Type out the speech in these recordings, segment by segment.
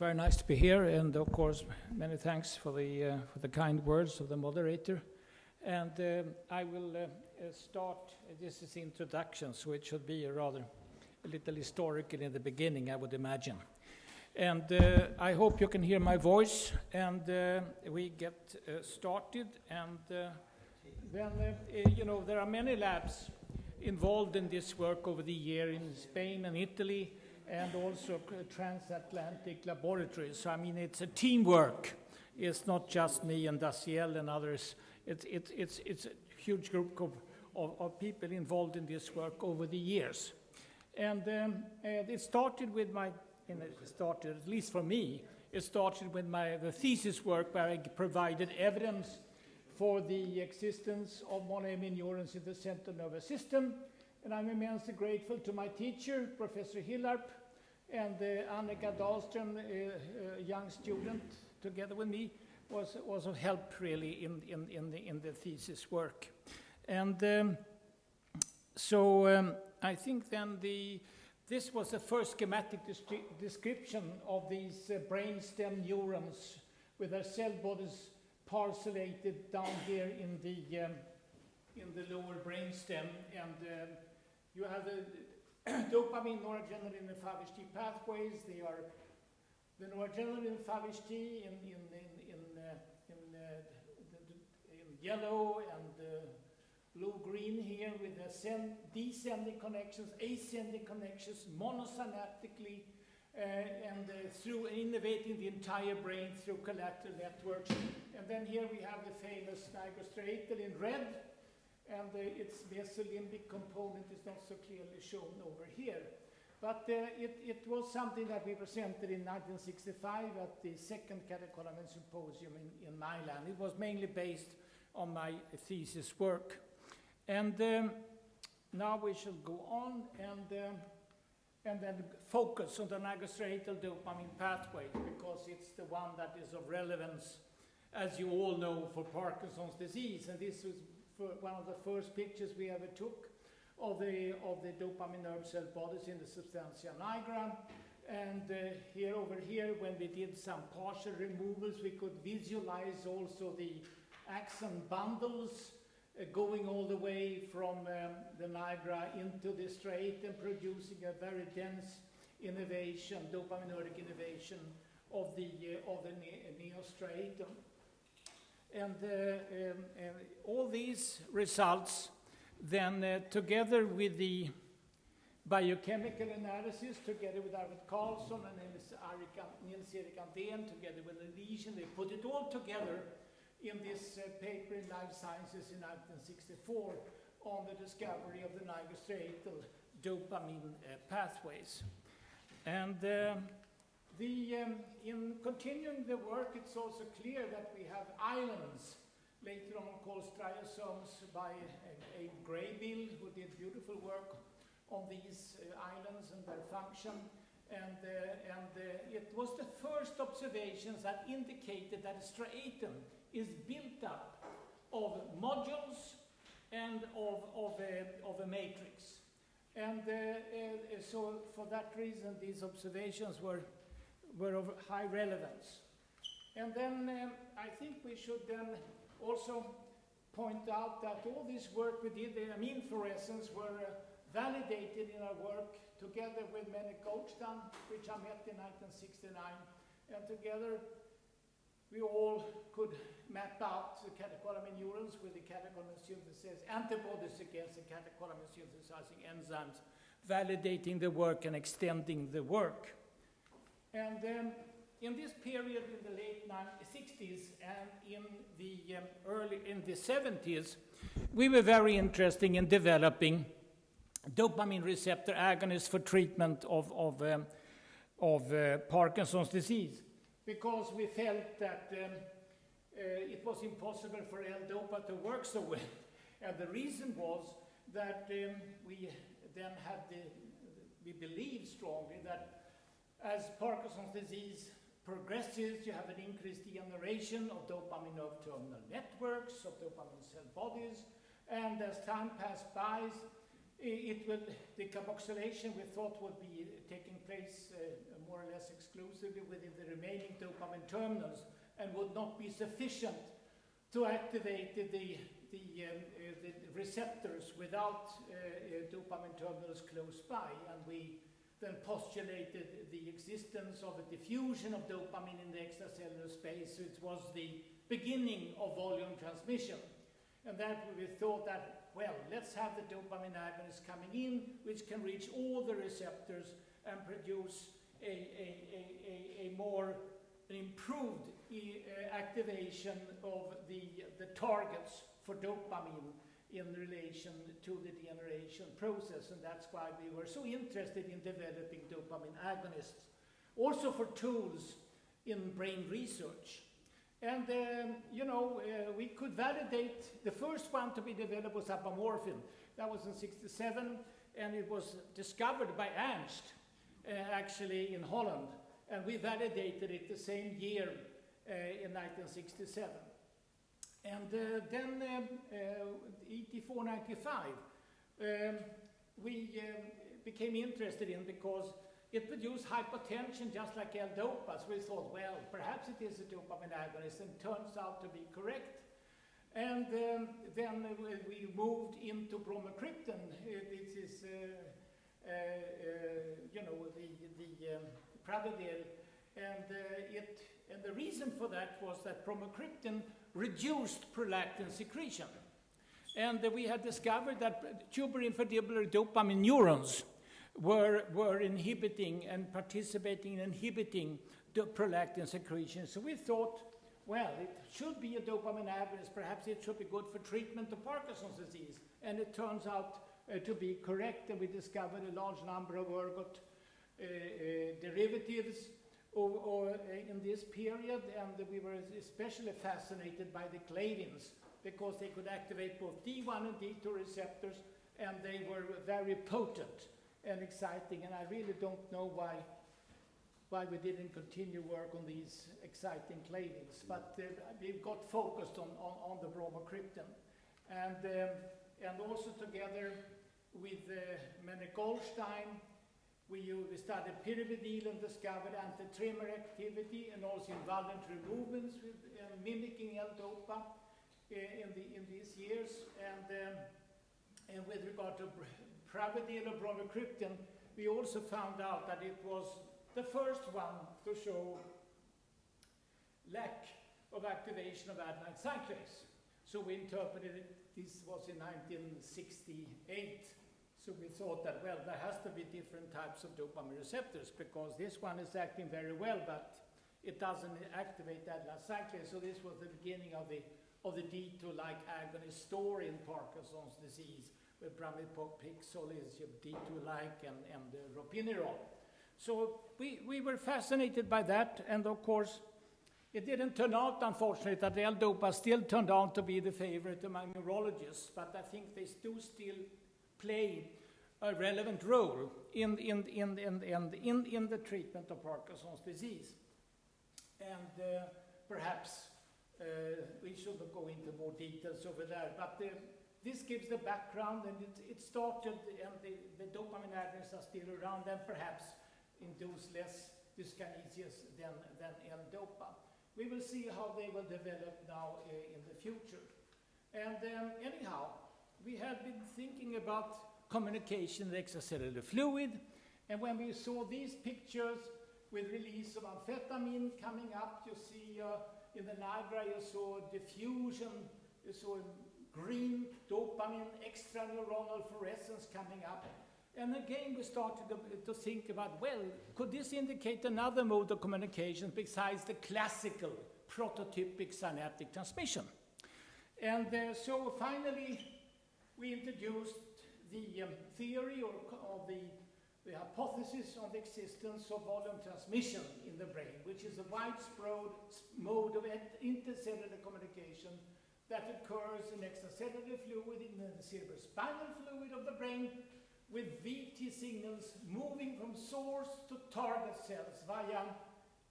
very nice to be here, and of course, many thanks for the kind words of the moderator. And I will start. This is the introduction, so it should be a little historical in the beginning, I would imagine. And I hope you can hear my voice, and we get started. And then, there are many labs involved in this work over the year in Spain and Italy, and also transatlantic laboratories. So, I mean, it's a teamwork. It's not just me and Daciel and others. It's a huge group of people involved in this work over the years. And it started with at least for me, it started with the thesis work where I provided evidence for the existence of monoamine neurons in the central nervous system. And I'm immensely grateful to my teacher, Professor Hillarp, and Annika Dahlström, a young student, together with me, was of help really in the thesis work. And so I think then this was the first schematic description of these brainstem neurons with their cell bodies parcellated down here in the lower brainstem, and you have the dopamine, noradrenaline, and 5-HT pathways. They are the noradrenaline 5-HT in yellow and blue-green here with descending connections, ascending connections, monosynaptically, and through innervating the entire brain through collateral networks. And then here we have the famous Nigro-striatal in red, and its mesolimbic component is not so clearly shown over here. But it was something that we presented in 1965 at the second catecholamine symposium in Milan. It was mainly based on my thesis work. And now we shall go on and then focus on the Nigro-striatal dopamine pathway, because it's the one that is of relevance, as you all know, for Parkinson's disease. And this was one of the first pictures we ever took of the dopamine nerve cell bodies in the substantia nigra. And over here, when we did some partial removals, we could visualize also the axon bundles going all the way from the nigra into the striatum, producing a very dense innervation, dopaminergic innervation of the neostriatum. And all these results then together with the biochemical analysis, together with Arvid Carlson and Nils-Erik Andén, together with the lesion, they put it all together in this paper in Life Sciences in 1964 on the discovery of the Nigro-striatal dopamine pathways. And in continuing the work, it's also clear that we have islands, later on called striosomes, by a Graybill, who did beautiful work on these islands and their function. And it was the first observations that indicated that a striatum is built up of modules and of a matrix. And so for that reason, these observations were of high relevance. And then I think we should then also point out that all this work we did, the amine fluorescence, were validated in our work together with Mene Goldstein, which I met in 1969. And together we all could map out the catecholamine neurons with the catecholamine synthesis, antibodies against the catecholamine synthesizing enzymes, validating the work and extending the work. And in this period, in the late 60s and in the 70s, we were very interested in developing dopamine receptor agonists for treatment of Parkinson's disease, because we felt that it was impossible for L-DOPA to work so well. And the reason was that we then we believed strongly that as Parkinson's disease progresses, you have an increased degeneration of dopamine nerve terminal networks, of dopamine cell bodies, and as time passes by, the carboxylation we thought would be taking place more or less exclusively within the remaining dopamine terminals and would not be sufficient to activate the receptors without dopamine terminals close by. And we then postulated the existence of a diffusion of dopamine in the extracellular space. So it was the beginning of volume transmission. And that we thought that, well, let's have the dopamine agonist coming in, which can reach all the receptors and produce a more improved activation of the targets for dopamine in relation to the degeneration process. And that's why we were so interested in developing dopamine agonists, also for tools in brain research. And, we could validate, the first one to be developed was apomorphine. That was in 1967, and it was discovered by Ernst, actually in Holland. And we validated it the same year in 1967. And then, 84, 95, we became interested in because it produced hypotension just like L-dopa. So we thought, well, perhaps it is a dopamine agonist, and turns out to be correct. And then we moved into bromocriptine. This is, the Pravidel. And the reason for that was that bromocriptine reduced prolactin secretion. And we had discovered that tuberoinfundibular dopamine neurons were inhibiting and participating in inhibiting the prolactin secretion. So we thought, well, it should be a dopamine agonist. Perhaps it should be good for treatment of Parkinson's disease. And it turns out to be correct, and we discovered a large number of ergot derivatives in this period, and we were especially fascinated by the clavins because they could activate both D1 and D2 receptors, and they were very potent and exciting, and I really don't know why we didn't continue work on these exciting clavins, but we got focused on the bromocriptine. And also together with Mene Goldstein, we studied pyrimidine and discovered anti-tremor activity and also involuntary movements with mimicking L-dopa in these years. And with regard to Pravidel or bromocriptine, we also found out that it was the first one to show lack of activation of adenine cyclase. So we interpreted it, this was in 1968. So we thought that, well, there has to be different types of dopamine receptors because this one is acting very well, but it doesn't activate adenine cyclase. So this was the beginning of the D2-like agonist story in Parkinson's disease, where pramipixole is D2-like and ropinirole. So we were fascinated by that, and of course, it didn't turn out, unfortunately, that the L-dopa still turned out to be the favorite among neurologists, but I think they do still play a relevant role in the treatment of Parkinson's disease. And perhaps we shouldn't go into more details over there, but this gives the background, and it started, and the dopamine agonists are still around, and perhaps induce less dyskinesias than L-dopa. We will see how they will develop now in the future. And anyhow, we had been thinking about communication in the extracellular fluid, and when we saw these pictures with release of amphetamine coming up, you see in the Nigra you saw diffusion, you saw green dopamine, extraneuronal fluorescence coming up. And again, we started to think about, well, could this indicate another mode of communication besides the classical prototypic synaptic transmission? And so finally, we introduced the theory of the hypothesis on the existence of volume transmission in the brain, which is a widespread mode of intercellular communication that occurs in extracellular fluid, in the cerebrospinal fluid of the brain, with VT signals moving from source to target cells via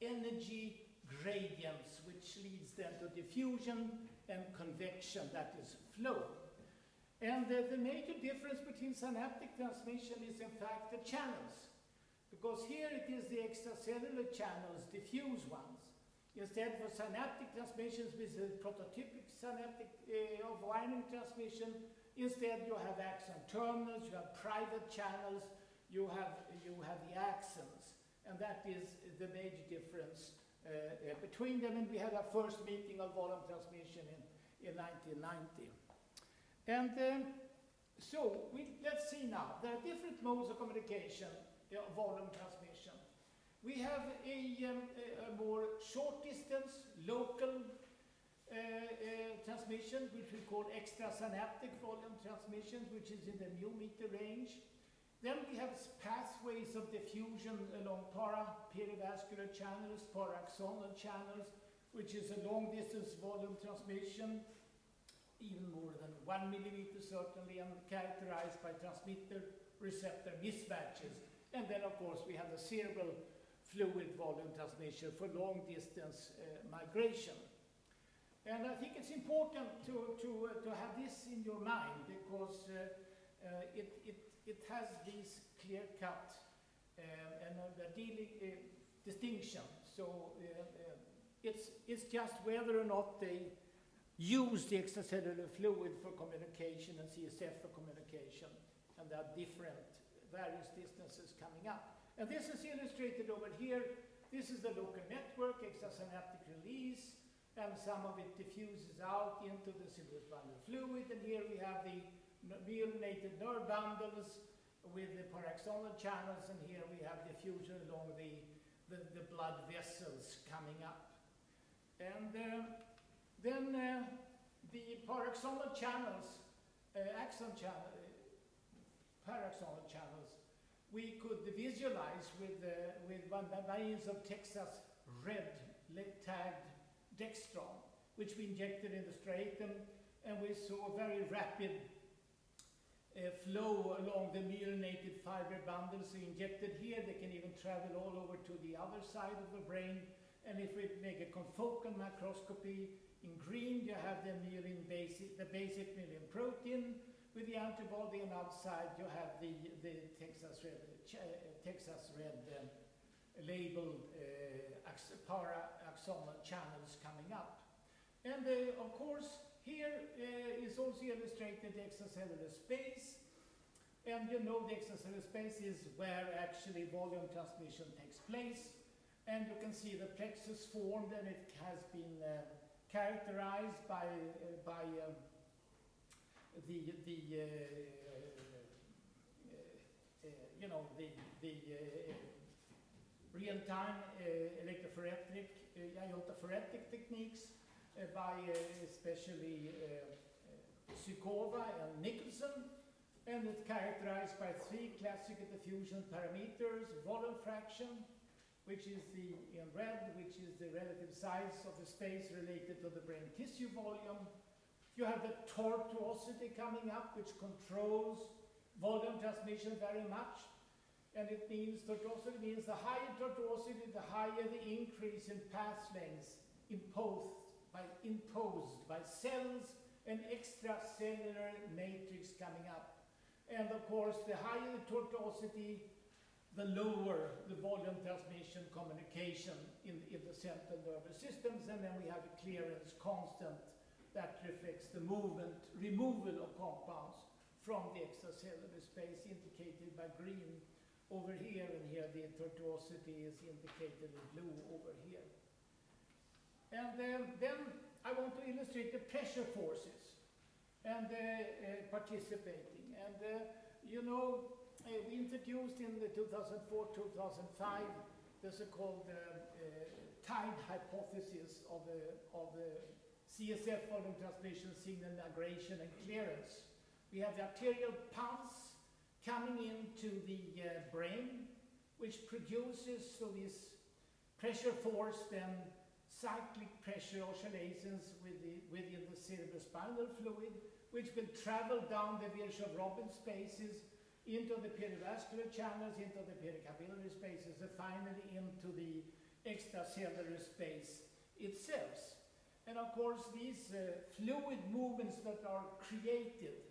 energy gradients, which leads then to diffusion and convection, that is flow. And the major difference between synaptic transmission is in fact the channels. Because here it is the extracellular channels, diffuse ones. Instead, for synaptic transmissions with the prototypic synaptic wiring transmission, instead you have axon terminals, you have private channels, you have the axons. And that is the major difference between them. And we had our first meeting of volume transmission in 1990. And so let's see now. There are different modes of communication of volume transmission. We have a more short distance, local transmission, which we call extrasynaptic volume transmission, which is in the mu-meter range. Then we have pathways of diffusion along perivascular channels, paraxonal channels, which is a long distance volume transmission, even more than 1 millimeter certainly, and characterized by transmitter-receptor mismatches. And then, of course, we have the cerebral fluid volume transmission for long distance migration. And I think it's important to have this in your mind, because it has these clear-cut and distinction. So it's just whether or not they use the extracellular fluid for communication and CSF for communication, and there are various distances coming up. And this is illustrated over here. This is the local network, extrasynaptic release, and some of it diffuses out into the cerebrospinal fluid. And here we have the myelinated nerve bundles with the paraxonal channels, and here we have diffusion along the blood vessels coming up. And then the paraxonal channels, paraxonal channels, we could visualize with by means of Texas red tagged dextron, which we injected in the striatum, and we saw a very rapid flow along the myelinated fiber bundles. So injected here, they can even travel all over to the other side of the brain. And if we make a confocal macroscopy, in green you have the basic myelin protein with the antibody, and outside you have the Texas red labeled paraxonal channels coming up. And of course, here is also illustrated the extracellular space. And you know the extracellular space is where actually volume transmission takes place. And you can see the plexus formed, and it has been characterized by real-time iontophoretic techniques by especially Sukova and Nicholson, and it's characterized by 3 classical diffusion parameters: volume fraction, which is in red, which is the relative size of the space related to the brain tissue volume. You have the tortuosity coming up, which controls volume transmission very much. And it means, tortuosity means the higher tortuosity, the higher the increase in path lengths imposed by cells and extracellular matrix coming up. And of course, the higher the tortuosity, the lower the volume transmission communication in the central nervous systems. And then we have a clearance constant that reflects the removal of compounds from the extracellular space, indicated by green over here, and here the tortuosity is indicated in blue over here. And then I want to illustrate the pressure forces and participating. And you know, we introduced in the 2004-2005 the so-called tide hypothesis of CSF volume transmission, signal migration, and clearance. We have the arterial pulse coming into the brain, which produces this pressure force, then cyclic pressure oscillations within the cerebrospinal fluid, which will travel down the Virchow-Robin spaces into the perivascular channels, into the pericapillary spaces, and finally into the extracellular space itself. And of course, these fluid movements that are created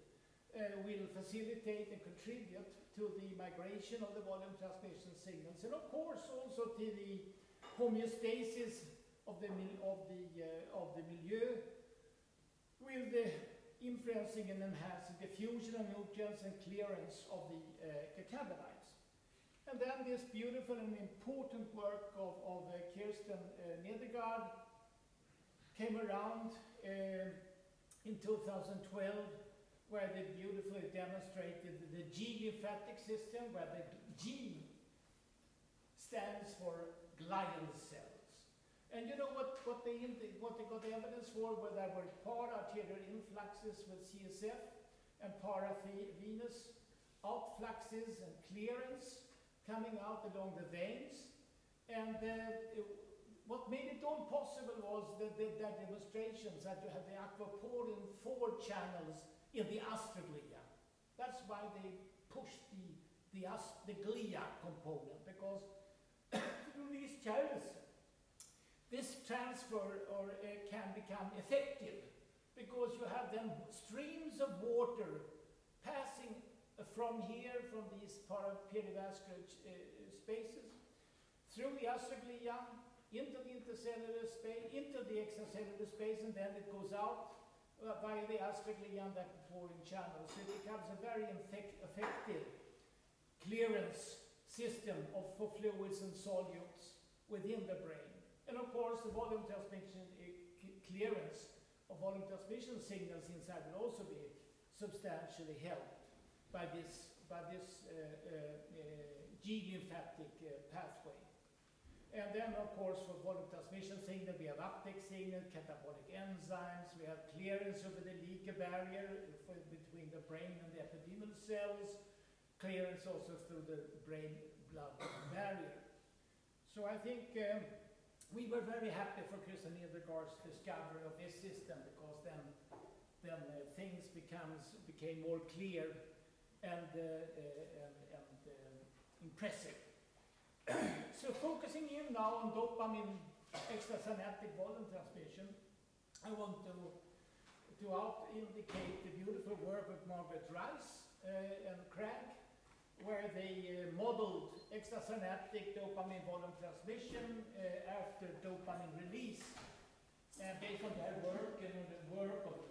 will facilitate and contribute to the migration of the volume transmission signals, and of course also to the homeostasis of the milieu, with the influencing and enhancing diffusion of nutrients and clearance of the catabolites. And then this beautiful and important work of Kirsten Nedergaard came around in 2012, where they beautifully demonstrated the G lymphatic system, where the G stands for glial cells. And you know what they got evidence for? Where there were para-arterial influxes with CSF and para-venous outfluxes and clearance coming out along the veins. And what made it all possible was the demonstrations that you had the aquaporin 4 channels in the astroglia. That's why they pushed the glia component, because through these channels, this transfer can become effective, because you have then streams of water passing from here, from these perivascular spaces, through the astroglia, into the intercellular space, into the extracellular space, and then it goes out via the astroglia and the aquaporin channel. So it becomes a very effective clearance system for fluids and solutes within the brain. And of course, the volume transmission clearance of volume transmission signals inside will also be substantially helped by this G lymphatic pathway. And then, of course, for volume transmission signal, we have uptake signal, catabolic enzymes, we have clearance over the leaky barrier between the brain and the epidermal cells, clearance also through the brain-blood barrier. So I think we were very happy for Kirsten Nedergaard's discovery of this system, because then things became more clear and impressive. So focusing in now on dopamine extrasynaptic volume transmission, I want to indicate the beautiful work with Margaret Rice and Craig, where they modeled extrasynaptic dopamine volume transmission after dopamine release, based on their work and on the work of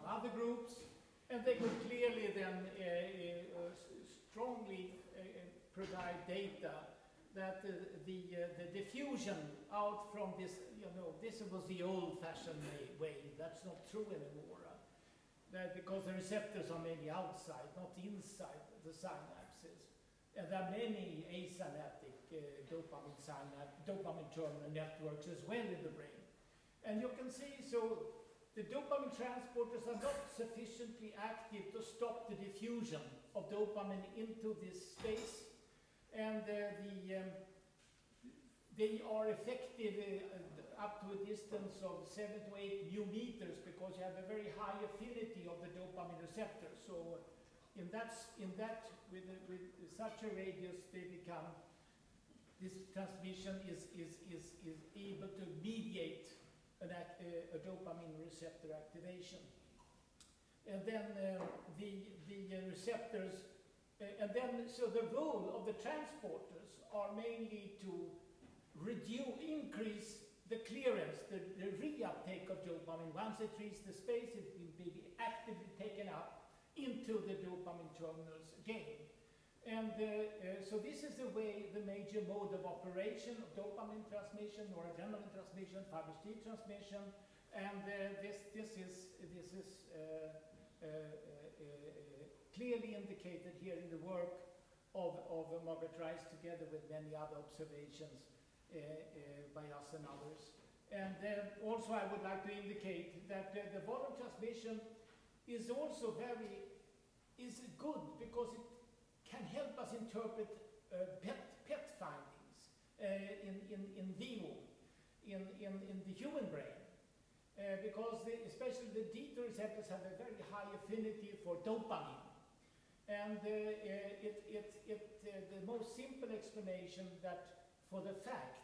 other groups. And they could clearly then strongly provide data that the diffusion out from this, this was the old-fashioned way. That's not true anymore. Because the receptors are mainly outside, not inside the synapses. And there are many asynaptic dopamine terminal networks as well in the brain. And you can see, so the dopamine transporters are not sufficiently active to stop the diffusion of dopamine into this space. And they are effective up to a distance of 7 to 8 mu meters, because you have a very high affinity of the dopamine receptor. So with such a radius, this transmission is able to mediate a dopamine receptor activation. And then the receptors, so the role of the transporters are mainly to increase the clearance, the reuptake of dopamine. Once it reaches the space, it will be actively taken up into the dopamine terminals again. And so this is the major mode of operation of dopamine transmission, noradrenaline transmission, fiber steam transmission, and this is clearly indicated here in the work of Margaret Rice, together with many other observations by us and others. And also I would like to indicate that the volume transmission is also good, because it can help us interpret PET findings in vivo, in the human brain. Because especially the D2 receptors have a very high affinity for dopamine. And the most simple explanation that for the fact,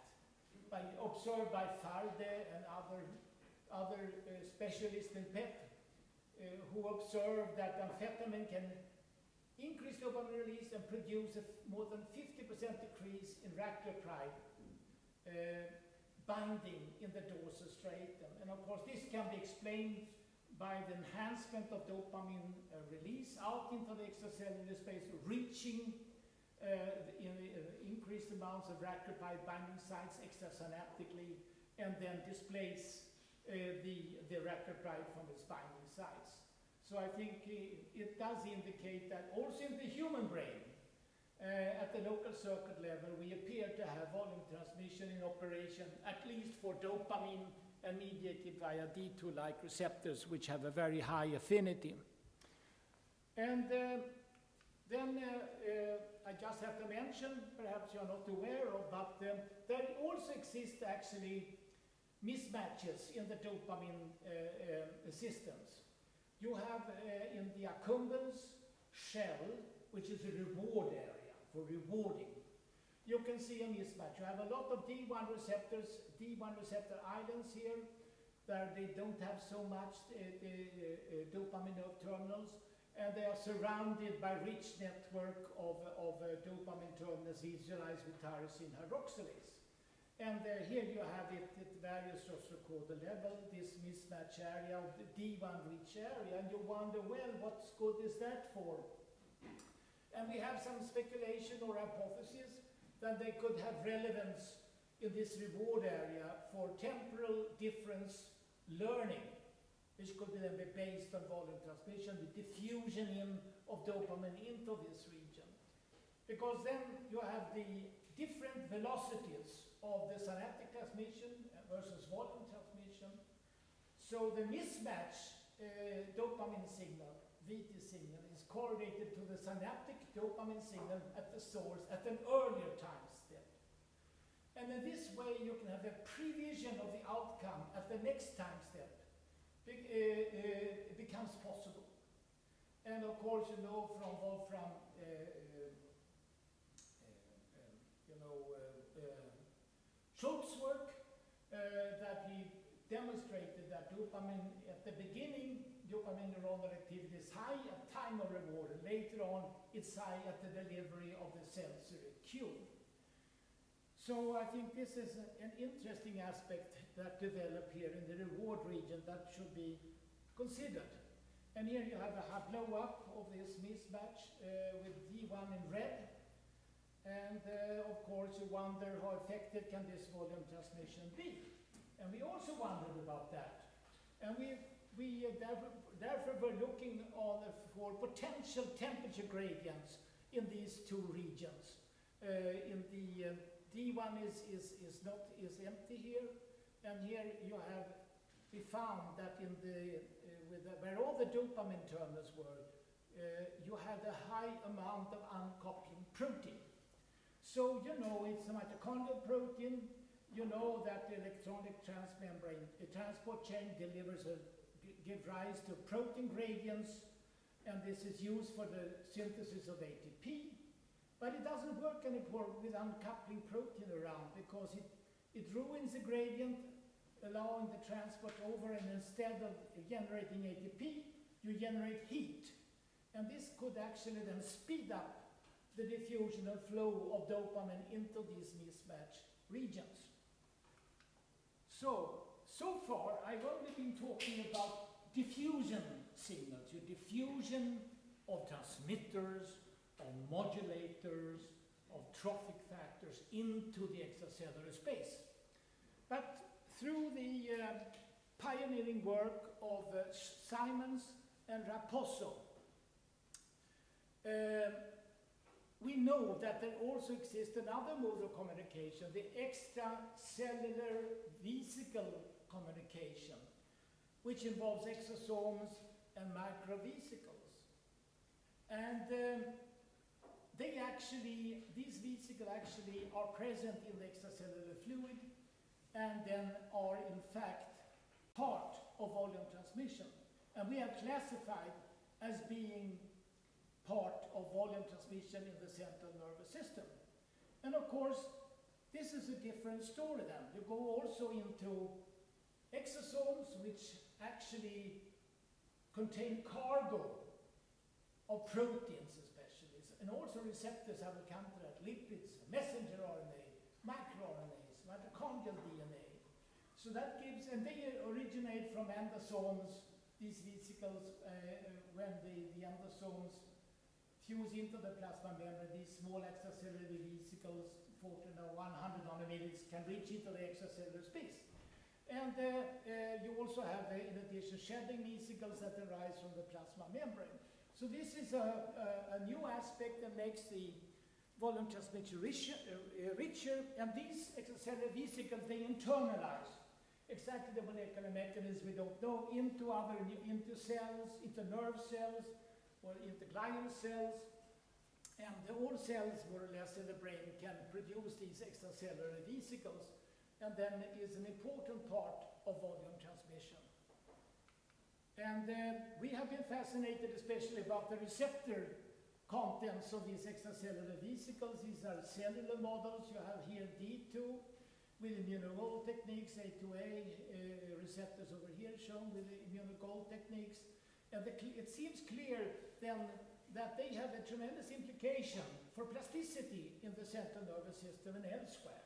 observed by Farde and other specialists in PET, who observed that amphetamine can increase dopamine release and produce a more than 50% decrease in raclopride binding in the dorsal striatum. And of course, this can be explained by the enhancement of dopamine release out into the extracellular space, reaching increased amounts of raclopride binding sites extrasynaptically, and then displace the raclopride from its binding sites. So I think it does indicate that also in the human brain, at the local circuit level, we appear to have volume transmission in operation, at least for dopamine and mediated via D2-like receptors, which have a very high affinity. And then I just have to mention, perhaps you're not aware of, but there also exist actually mismatches in the dopamine systems. You have in the accumbens shell, which is a reward area for rewarding. You can see a mismatch. You have a lot of D1 receptors, D1 receptor islands here, that they don't have so much dopamine nerve terminals, and they are surrounded by rich network of dopamine terminals visualized with tyrosine hydroxylase. And here you have it at various rostrocaudal level, this mismatch area of the D1 rich area, and you wonder, well, what good is that for? And we have some speculation or hypothesis that they could have relevance in this reward area for temporal difference learning, which could then be based on volume transmission, the diffusion in of dopamine into this region. Because then you have the different velocities of the synaptic transmission versus volume transmission. So the mismatch dopamine signal, VT signal, is correlated to the synaptic dopamine signal at the source at an earlier time step. And in this way you can have a prevision of the outcome at the next time step. It becomes possible. And of course, you know from Wolfram Schultz's work that he demonstrated that dopamine at the beginning, dopamine neuronal activity is high at time of reward, and later on it's high at the delivery of the sensory cue. So I think this is an interesting aspect that developed here in the reward region that should be considered. And here you have a blow up of this mismatch with D1 in red. And of course you wonder how effective can this volume transmission be? And we also wondered about that. And we therefore were looking on for potential temperature gradients in these two regions. In the D1 is empty here, and here we found that in where all the dopamine terminals were, you had a high amount of uncoupling protein. So you know it's a mitochondrial protein. You know that the electronic transmembrane transport chain give rise to protein gradients, and this is used for the synthesis of ATP. But it doesn't work anymore with uncoupling protein around, because it ruins the gradient, allowing the transport over, and instead of generating ATP, you generate heat. And this could actually then speed up the diffusion and flow of dopamine into these mismatch regions. So far I've only been talking about diffusion signals, your diffusion of transmitters, of modulators, of trophic factors into the extracellular space. But through the pioneering work of Simons and Raposo, we know that there also exists another mode of communication, the extracellular vesicle communication, which involves exosomes and microvesicles. And these vesicles actually are present in the extracellular fluid, and then are in fact part of volume transmission. And we have classified as being part of volume transmission in the central nervous system. And of course, this is a different story then. You go also into exosomes, which actually contain cargo of proteins especially, and also receptors, I will come to that, lipids, messenger RNA, microRNAs, mitochondrial DNA. So that gives, and they originate from endosomes, these vesicles, when the endosomes fuse into the plasma membrane, these small extracellular vesicles, 100 nanometers, can reach into the extracellular space. And you also have, in addition, shedding vesicles that arise from the plasma membrane. So this is a new aspect that makes the volume transmission richer, and these extracellular vesicles, they internalize exactly the molecular mechanism we don't know into cells, into nerve cells, or into glial cells, and all cells, more or less, in the brain can produce these extracellular vesicles, and then is an important part of volume transmission. And we have been fascinated especially about the receptor contents of these extracellular vesicles. These are cellular models. You have here D2 with immunogold techniques, A2A receptors over here shown with the immunogold techniques. And it seems clear then that they have a tremendous implication for plasticity in the central nervous system and elsewhere.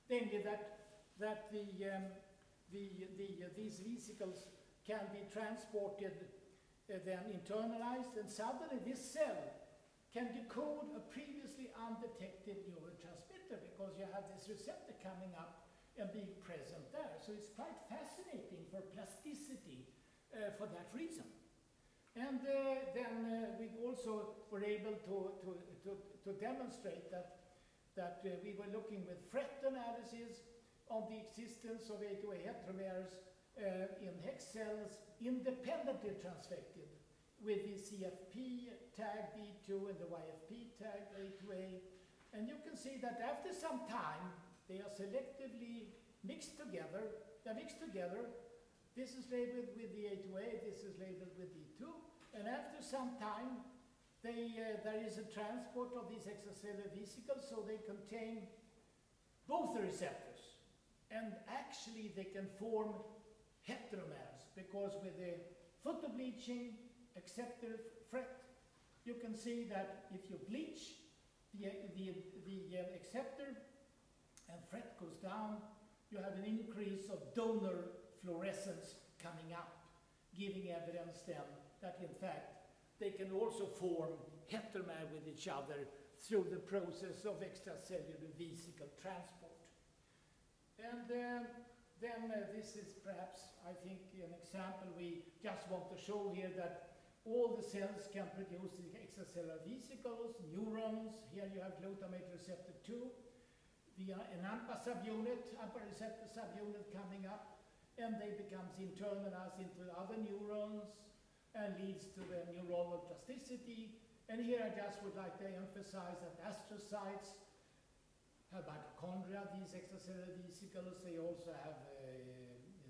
Namely that these vesicles can be transported, then internalized, and suddenly this cell can decode a previously undetected neurotransmitter because you have this receptor coming up and being present there. So it's quite fascinating for plasticity for that reason. And then we also were able to demonstrate that we were looking with FRET analysis on the existence of A2A heteromers in hex cells independently transfected with the CFP tag D2 and the YFP tag A2A. And you can see that after some time, they are selectively mixed together. They're mixed together. This is labeled with the A2A, this is labeled with D2. And after some time, there is a transport of these extracellular vesicles, so they contain both the receptors. And actually, they can form heteromers, because with the photobleaching acceptor FRET, you can see that if you bleach the acceptor and FRET goes down, you have an increase of donor fluorescence coming up, giving evidence then that in fact they can also form heteromer with each other through the process of extracellular vesicle transport. And then this is perhaps, I think, an example we just want to show here that all the cells can produce the extracellular vesicles, neurons. Here you have glutamate receptor 2, an AMPA subunit, AMPA receptor subunit coming up, and they becomes internalized into other neurons and leads to the neuronal plasticity. And here I just would like to emphasize that astrocytes have mitochondria, these extracellular vesicles. They also have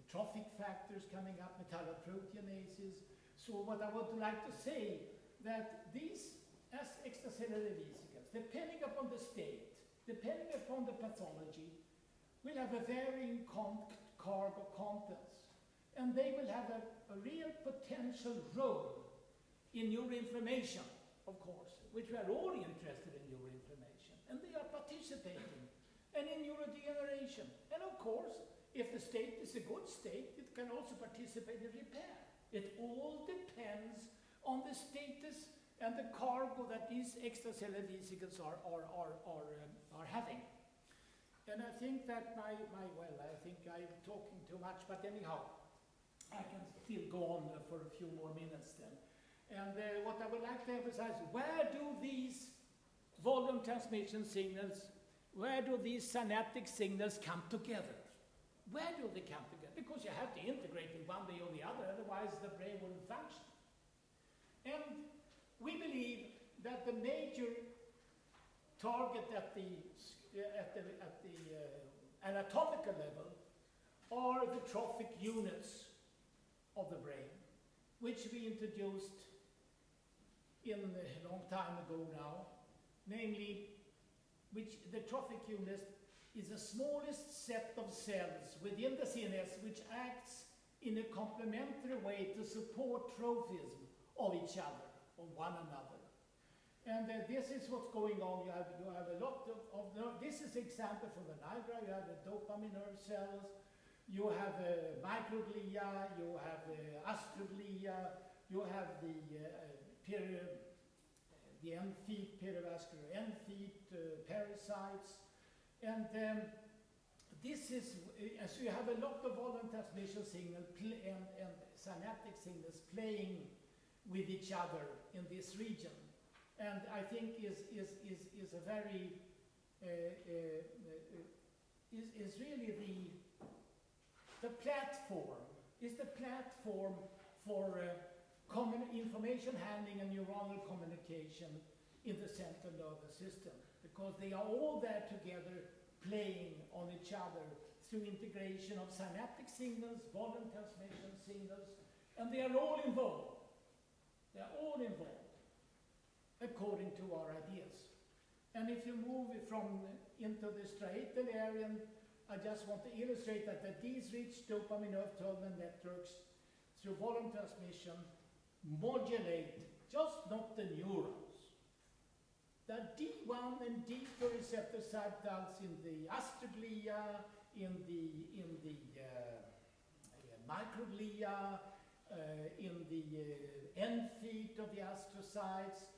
trophic factors coming up, metalloproteinases. So what I would like to say, that these extracellular vesicles, depending upon the state, depending upon the pathology, will have a varying cargo contents. And they will have a real potential role in neuroinflammation, of course, which we are all interested in neuroinflammation. And they are participating. And in neurodegeneration. And of course, if the state is a good state, it can also participate in repair. It all depends on the status and the cargo that these extracellular vesicles are having. And I think that I think I'm talking too much, but anyhow, I can still go on for a few more minutes then. And what I would like to emphasize, where do these volume transmission signals, where do these synaptic signals come together? Where do they come together? Because you have to integrate in one way or the other, otherwise the brain wouldn't function. And we believe that the major target at the anatomical level are the trophic units of the brain, which we introduced in a long time ago now, namely, which the trophic unit is the smallest set of cells within the CNS which acts in a complementary way to support tropism of each other, of one another. And this is what's going on. You have a lot of this is example from the nigra. You have the dopamine nerve cells, you have microglia, you have astroglia, you have the end feet, perivascular end feet, pericytes, and this is, so you have a lot of volume transmission signal and synaptic signals playing with each other in this region. And I think is a very, is really the platform, is the platform for common information handling and neuronal communication in the central nervous system, because they are all there together playing on each other through integration of synaptic signals, volume transmission signals, and they are all involved. They are all involved, according to our ideas. And if you move into the striatal area, I just want to illustrate that these rich dopamine nerve terminal networks through volume transmission modulate just not the neurons. The D1 and D2 receptor subtypes in the astroglia, in the microglia, in the end feet of the astrocytes,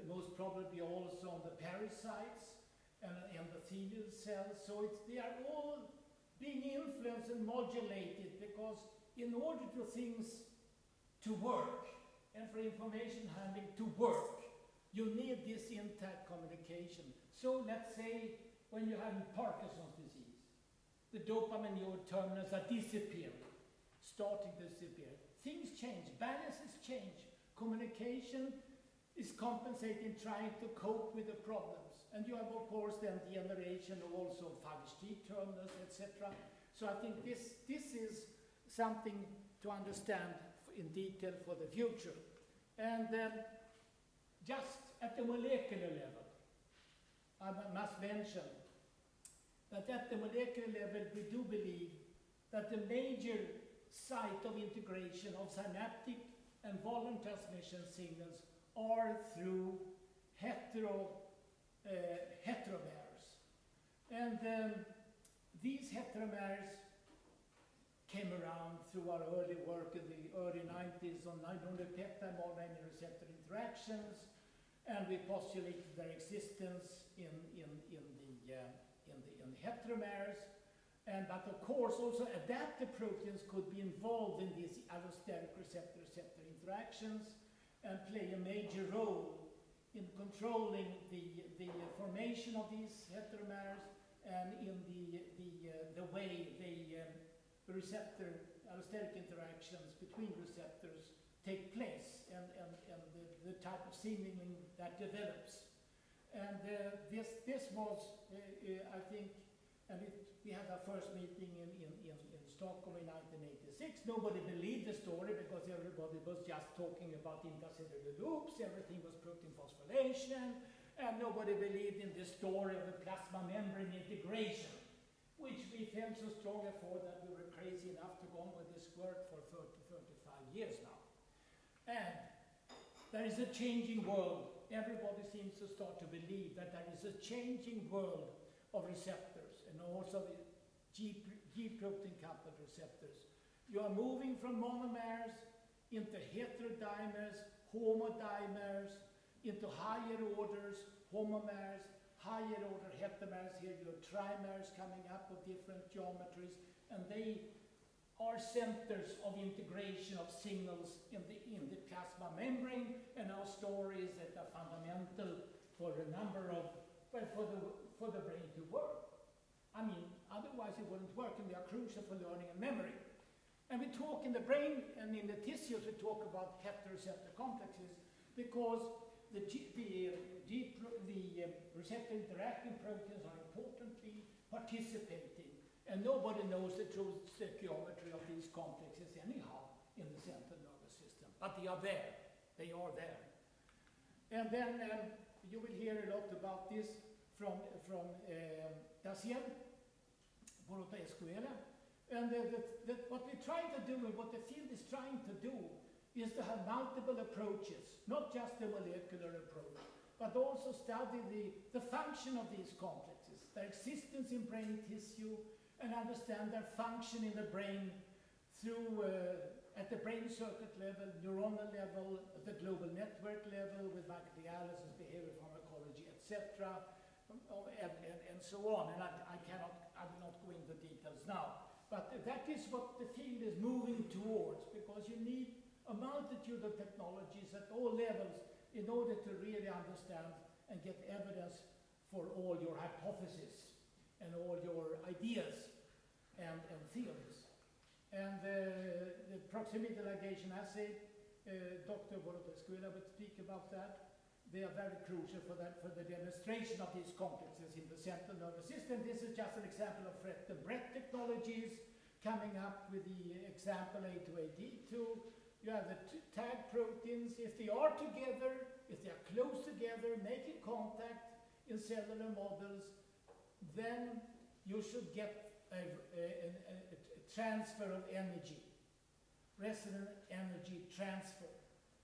most probably also on the pericytes and endothelial cells. So they are all being influenced and modulated, because in order for things to work and for information handling to work, you need this intact communication. So let's say when you have Parkinson's disease, the dopamine neuroterminals are disappearing, starting to disappear. Things change, balances change. Communication is compensating, trying to cope with the problems. And you have, of course, then degeneration also 5HT terminals, etc. So I think this is something to understand in detail for the future. And just at the molecular level, I must mention that at the molecular level we do believe that the major site of integration of synaptic and volume transmission signals are through heteromers. And these heteromers came around through our early work in the early 90s on non-peptide monoamine receptor interactions, and we postulated their existence in heteromers. But of course also adaptive proteins could be involved in these allosteric receptor-receptor interactions and play a major role in controlling the formation of these heteromers and in the way the receptor allosteric interactions between receptors take place, and the type of signaling that develops. And this was, I think, we had our first meeting in Stockholm in 1986. Nobody believed the story because everybody was just talking about intracellular loops, everything was protein phosphorylation, and nobody believed in the story of the plasma membrane integration, which we felt so strongly for that we were crazy enough to go on with this work for 30, 35 years now. And there is a changing world. Everybody seems to start to believe that there is a changing world of receptors, and also the G protein coupled receptors. You are moving from monomers into heterodimers, homodimers, into higher orders, homomers, higher order heteromers. Here you have trimers coming up with different geometries, and they are centers of integration of signals in the plasma membrane, and our stories that are fundamental for a number of, well, for the brain to work. I mean, otherwise it wouldn't work, and they are crucial for learning and memory. And we talk in the brain and in the tissues, we talk about heteroreceptor complexes, because the receptor interacting proteins are importantly participating, and nobody knows the true stoichiometry of these complexes anyhow in the central nervous system. But they are there. They are there. And then you will hear a lot about this from Daciel Boropa-Escuela, And what we're trying to do, and what the field is trying to do, is to have multiple approaches, not just the molecular approach, but also study the function of these complexes, their existence in brain tissue, and understand their function in the brain through, at the brain circuit level, neuronal level, at the global network level, with microdialysis, behavior pharmacology, etc., and so on. And I will not go into details now. But that is what the field is moving towards, because you need a multitude of technologies at all levels in order to really understand and get evidence for all your hypotheses and all your ideas and theories. And the proximity ligation assay, Dr. Borotescuela would speak about that. They are very crucial for that, for the demonstration of these complexes in the central nervous system. This is just an example of breadth and breadth technologies coming up with the example A2AD2. You have the tag proteins. If they are together, if they are close together, making contact in cellular models, then you should get a transfer of energy, resonant energy transfer.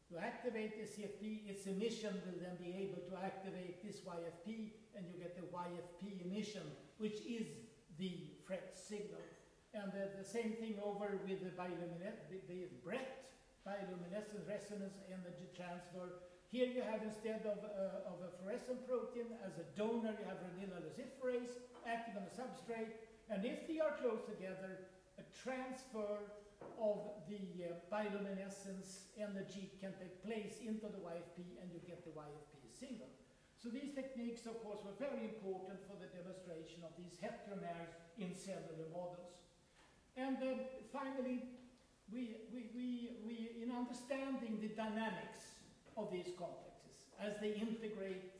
To activate the CFP, its emission will then be able to activate this YFP, and you get the YFP emission, which is the FRET signal. And the same thing over with the BRET, bioluminescent resonance energy transfer. Here you have, instead of a fluorescent protein, as a donor, you have rendyl luciferase acting on the substrate. And if they are close together, a transfer of the bioluminescence energy can take place into the YFP, and you get the YFP signal. So these techniques, of course, were very important for the demonstration of these heteromers in cellular models. And finally, we in understanding the dynamics of these complexes, as they integrate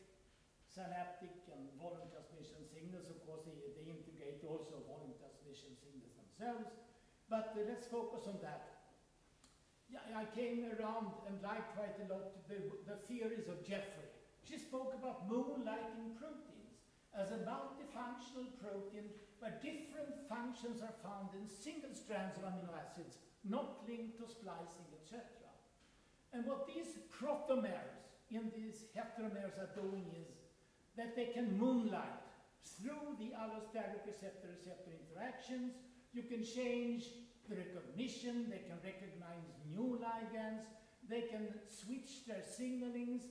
synaptic and volume transmission signals, of course, they integrate also volume transmission signals themselves. But let's focus on that. Yeah, I came around and liked quite a lot the theories of Jeffrey. She spoke about moonlighting proteins as a multifunctional protein where different functions are found in single strands of amino acids, not linked to splicing, etc. And what these protomers in these heteromers are doing is that they can moonlight through the allosteric receptor-receptor interactions. You can change the recognition, they can recognize new ligands, they can switch their signalings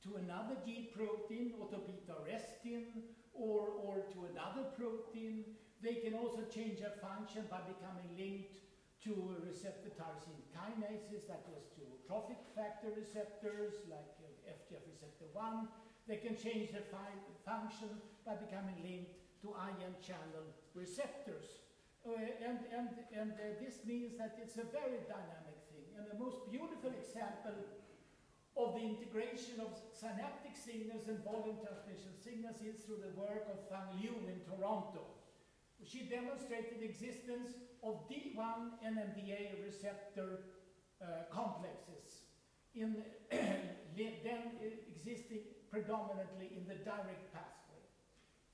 to another G protein, or to beta-arrestin, or to another protein. They can also change their function by becoming linked to receptor tyrosine kinases, that was to trophic factor receptors like FGF receptor 1. They can change their function by becoming linked to ion channel receptors. And this means that it's a very dynamic thing. And the most beautiful example of the integration of synaptic signals and volume transmission signals is through the work of Fang Liu in Toronto. She demonstrated the existence of D1 NMDA receptor complexes in then existing predominantly in the direct pathway.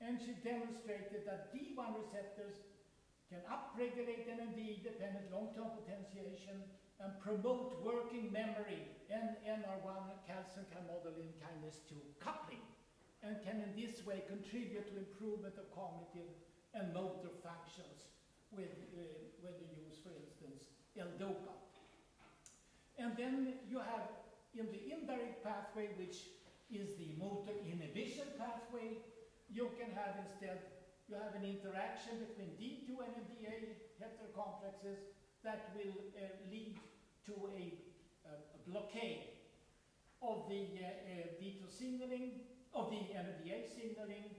And she demonstrated that D1 receptors can upregulate NMDA-dependent long-term potentiation and promote working memory and NR1 calcium chymodulin kinase 2 coupling, and can in this way contribute to improvement of cognitive and motor functions when you use, for instance, L-DOPA. And then you have in the indirect pathway, which is the motor inhibition pathway, you can have instead, you have an interaction between D2 NMDA heterocomplexes that will lead to a blockade of the D2 signaling, of the NMDA signaling,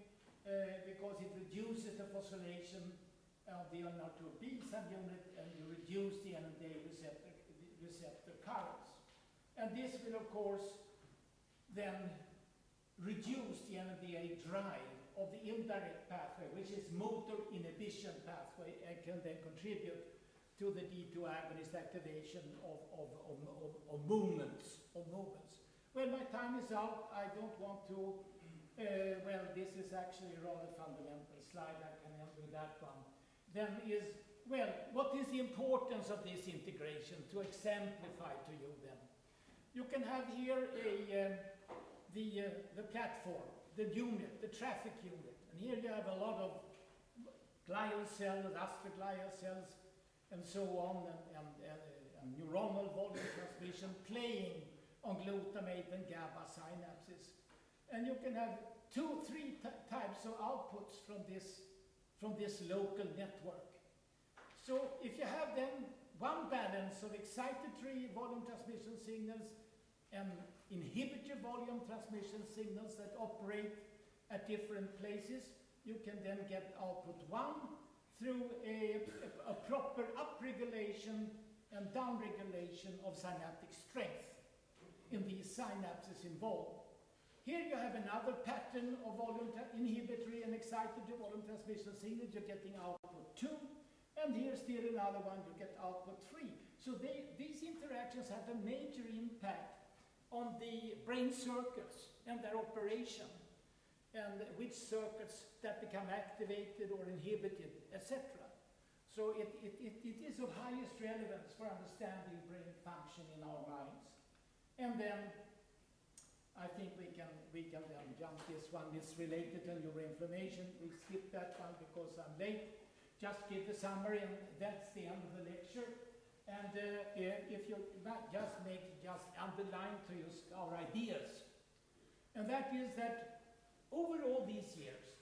because it reduces the phosphorylation of the NR2B subunit, and you reduce the NMDA receptor currents. And this will, of course, then reduce the NMDA drive of the indirect pathway, which is motor inhibition pathway, and can then contribute to the D2 agonist activation of movements. Well, my time is out. I don't want to, well, this is actually a rather fundamental slide. I can end with that one. then is, well, what is the importance of this integration to exemplify to you then? You can have here the platform, the unit, the traffic unit. And here you have a lot of glial cells, astroglial cells, and so on, and neuronal volume transmission playing on glutamate and GABA synapses. And you can have 2-3 types of outputs from this local network. So if you have then one balance of excitatory volume transmission signals and inhibitory volume transmission signals that operate at different places, you can then get output 1 through a proper upregulation and downregulation of synaptic strength in these synapses involved. Here you have another pattern of volume inhibitory and excitatory volume transmission signals. You're getting output 2, and here's still another one, you get output 3. So these interactions have a major impact on the brain circuits and their operation, and which circuits that become activated or inhibited, etc. So it is of highest relevance for understanding brain function in our minds. And then I think we can then jump this one. It's related to neuroinflammation. We skip that one because I'm late. Just give the summary, and that's the end of the lecture. And if you just underline to you our ideas, and that is that over all these years,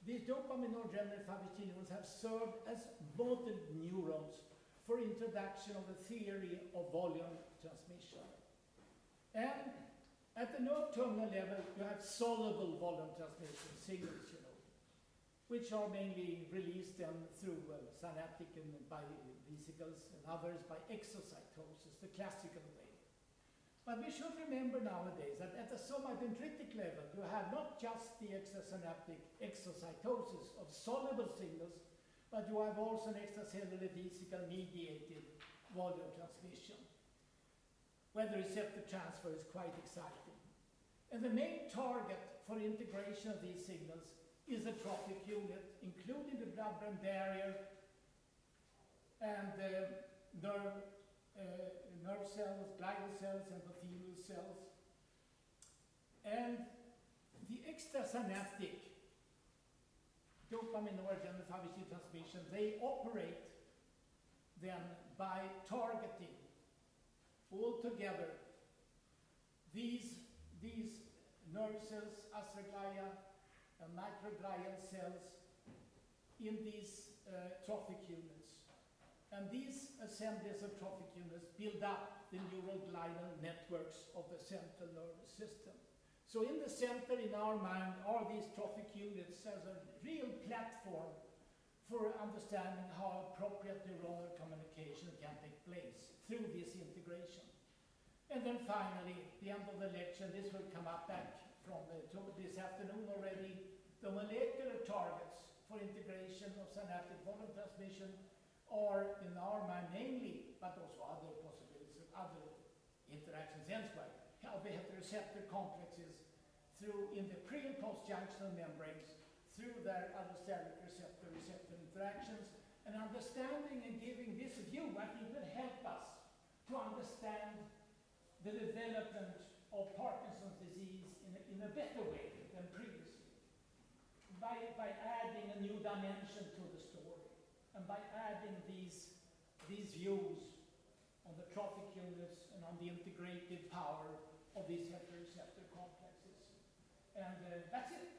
these dopaminergic 5HT neurons have served as model neurons for introduction of the theory of volume transmission. And at the nerve terminal level, you have soluble volume transmission signals, you know, which are mainly released then through synaptic and by vesicles, and others by exocytosis, the classical way. But we should remember nowadays that at the somadendritic level, you have not just the extrasynaptic exocytosis of soluble signals, but you have also an extracellular vesicle mediated volume transmission, where the receptor transfer is quite exciting. And the main target for integration of these signals is the trophic unit, including the blood-brain barrier and nerve cells, glial cells, endothelial cells. And the extrasynaptic dopaminergic 5HT transmission, they operate then by targeting altogether these nerve cells, astroglia, and microglial cells in these trophic units. And these assemblies of trophic units build up the neural glial networks of the central nervous system. So in the center, in our mind, are these trophic units as a real platform for understanding how appropriate neuronal communication can take place through this integration. And then finally, the end of the lecture, this will come up back from this afternoon already, the molecular targets for integration of synaptic volume transmission are, in our mind, mainly, but also other possibilities of other interactions elsewhere, how the heteroreceptor complexes through in the pre- and post-junctional membranes, through their allosterically receptor interactions, and understanding and giving this view, I think, will help us to understand the development of Parkinson's disease in a better way than previously, by adding a new dimension to the story, and by adding these views on the trophic units and on the integrated power of these heteroreceptor complexes. And that's it.